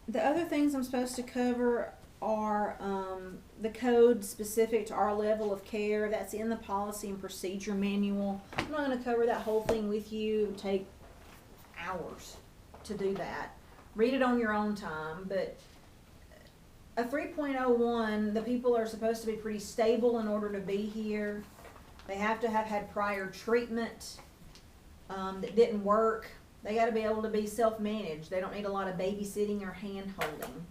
The other things I'm supposed to cover are the code specific to our level of care. That's in the policy and procedure manual. I'm not going to cover that whole thing with you. It would take hours to do that. Read it on your own time, but a 3.01, the people are supposed to be pretty stable in order to be here. They have to have had prior treatment that didn't work. They got to be able to be self-managed. They don't need a lot of babysitting or hand-holding.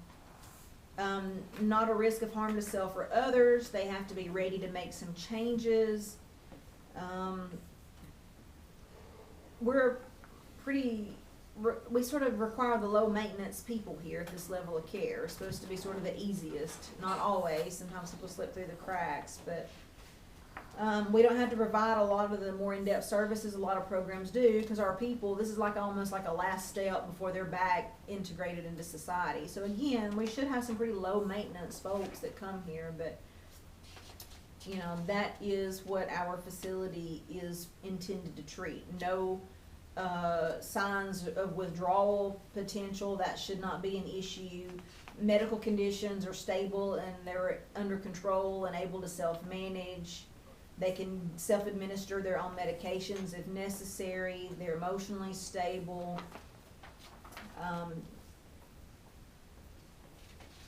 Not a risk of harm to self or others. They have to be ready to make some changes. We're pretty, we sort of require the low maintenance people here at this level of care. It's supposed to be sort of the easiest. Not always. Sometimes people slip through the cracks, but we don't have to provide a lot of the more in-depth services a lot of programs do, because our people, this is like almost like a last step before they're back integrated into society. So again, we should have some pretty low maintenance folks that come here, but you know, that is what our facility is intended to treat. No signs of withdrawal potential, that should not be an issue. Medical conditions are stable and they're under control and able to self-manage. They can self-administer their own medications if necessary. They're emotionally stable.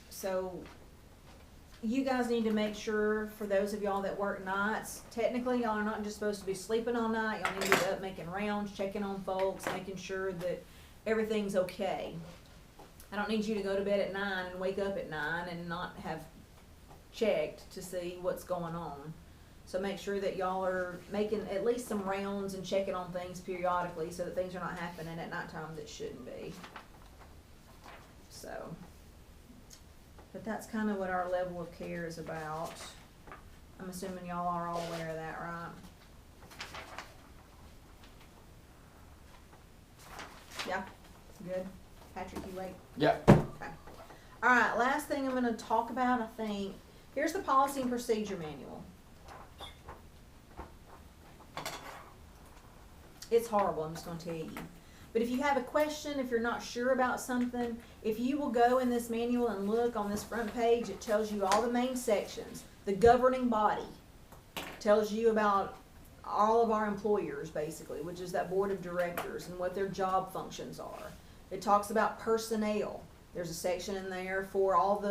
So you guys need to make sure, for those of y'all that work nights, technically y'all are not just supposed to be sleeping all night. Y'all need to be up making rounds, checking on folks, making sure that everything's okay. I don't need you to go to bed at 9 and wake up at 9 and not have checked to see what's going on. So make sure that y'all are making at least some rounds and checking on things periodically so that things are not happening at nighttime that shouldn't be. So, but that's kind of what our level of care is about. I'm assuming y'all are all aware of that, right? Yeah, good. Patrick, you wait. Yeah. Okay. All right, last thing I'm going to talk about, I think, here's the policy and procedure manual. It's horrible, I'm just going to tell you. But if you have a question, if you're not sure about something, if you will go in this manual and look on this front page, it tells you all the main sections. The governing body tells you about all of our employers, basically, which is that board of directors and what their job functions are. It talks about personnel. There's a section in there for all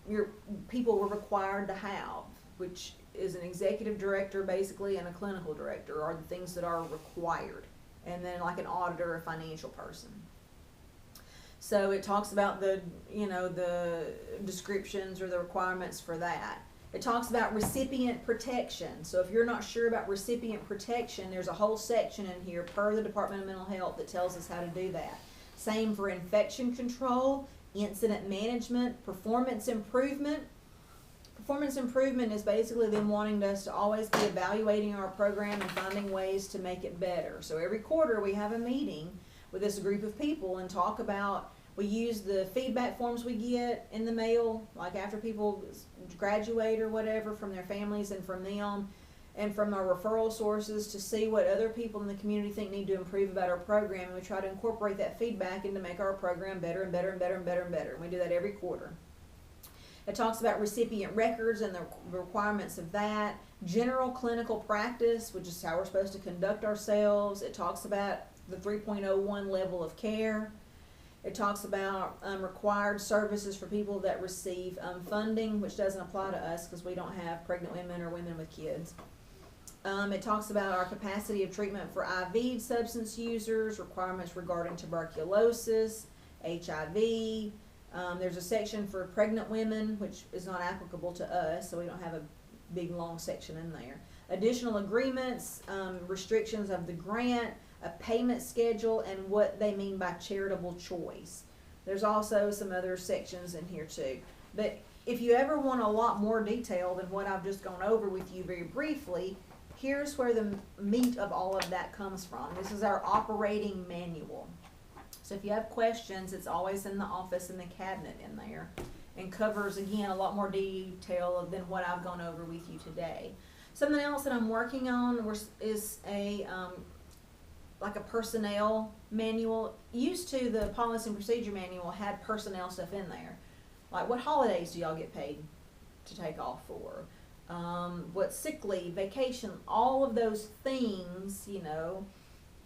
your people we're required to have, which is an executive director, basically, and a clinical director are the things that are required. And then like an auditor, a financial person. So it talks about the descriptions or the requirements for that. It talks about recipient protection. So if you're not sure about recipient protection, there's a whole section in here per the Department of Mental Health that tells us how to do that. Same for infection control, incident management, performance improvement. Performance improvement is basically them wanting us to always be evaluating our program and finding ways to make it better. So every quarter we have a meeting with this group of people and talk about, we use the feedback forms we get in the mail, like after people graduate or whatever, from their families and from them, and from our referral sources to see what other people in the community think need to improve about our program. And we try to incorporate that feedback and to make our program better and better and better and better and better. And we do that every quarter. It talks about recipient records and the requirements of that. General clinical practice, which is how we're supposed to conduct ourselves. It talks about the 3.01 level of care. It talks about required services for people that receive funding, which doesn't apply to us because we don't have pregnant women or women with kids. It talks about our capacity of treatment for IV substance users, requirements regarding tuberculosis, HIV. There's a section for pregnant women, which is not applicable to us, so we don't have a big long section in there. Additional agreements, restrictions of the grant, a payment schedule, and what they mean by charitable choice. There's also some other sections in here too. But if you ever want a lot more detail than what I've just gone over with you very briefly, here's where the meat of all of that comes from. This is our operating manual. So if you have questions, it's always in the office in the cabinet in there, and covers, again, a lot more detail than what I've gone over with you today. Something else that I'm working on is a like a personnel manual. Used to, the policy and procedure manual had personnel stuff in there. Like, what holidays do y'all get paid to take off for? What sick leave, vacation, all of those things, you know,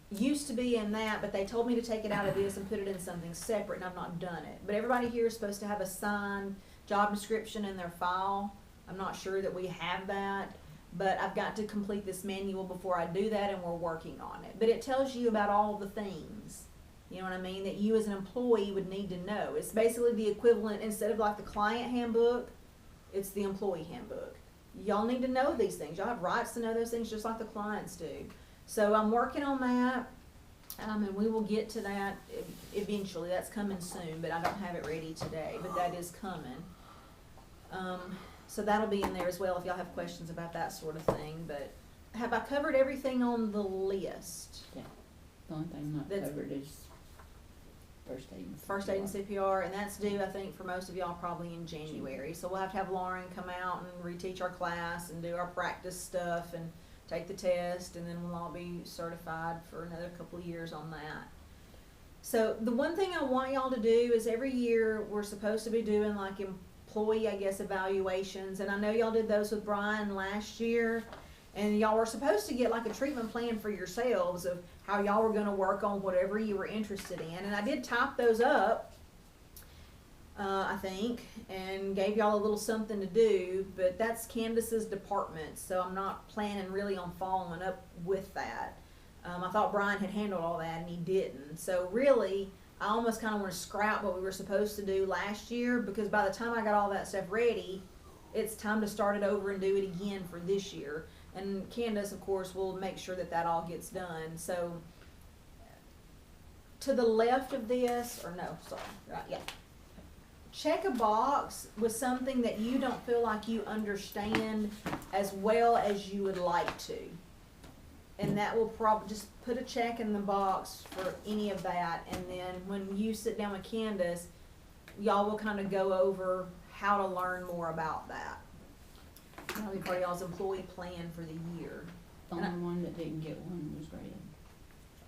used to be in that, but they told me to take it out of this and put it in something separate, and I've not done it. But everybody here is supposed to have a signed job description in their file. I'm not sure that we have that, but I've got to complete this manual before I do that, and we're working on it. But it tells you about all the things, you know what I mean, that you as an employee would need to know. It's basically the equivalent, instead of like the client handbook, it's the employee handbook. Y'all need to know these things. Y'all have rights to know those things just like the clients do. So I'm working on that, and we will get to that eventually. That's coming soon, but I don't have it ready today, but that is coming. So that'll be in there as well if y'all have questions about that sort of thing. But have I covered everything on the list? Yeah. The only thing not That's- covered is first aid and CPR. First aid and CPR, and that's due, I think, for most of y'all probably in January. So we'll have to have Lauren come out and reteach our class and do our practice stuff and take the test, and then we'll all be certified for another couple of years on that. So the one thing I want y'all to do is every year we're supposed to be doing like employee, I guess, evaluations, and I know y'all did those with Brian last year, and y'all were supposed to get like a treatment plan for yourselves of how y'all were gonna work on whatever you were interested in, and I did type those up, I think, and gave y'all a little something to do, but that's Candace's department, so I'm not planning really on following up with that. I thought Brian had handled all that, and he didn't, so really, I almost kinda wanna scrap what we were supposed to do last year, because by the time I got all that stuff ready, it's time to start it over and do it again for this year. And Candace, of course, will make sure that that all gets done. So, to the left of this, or no, sorry, right, yeah. Check a box with something that you don't feel like you understand as well as you would like to. And that will just put a check in the box for any of that. And then when you sit down with Candace, y'all will kind of go over how to learn more about that. That'll be part of y'all's employee plan for the year. The only one that didn't get one was Graham.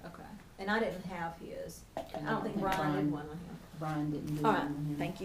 Okay. And I didn't have his. I And don't think Brian did one with him. Brian didn't do All one right, with him. thank you.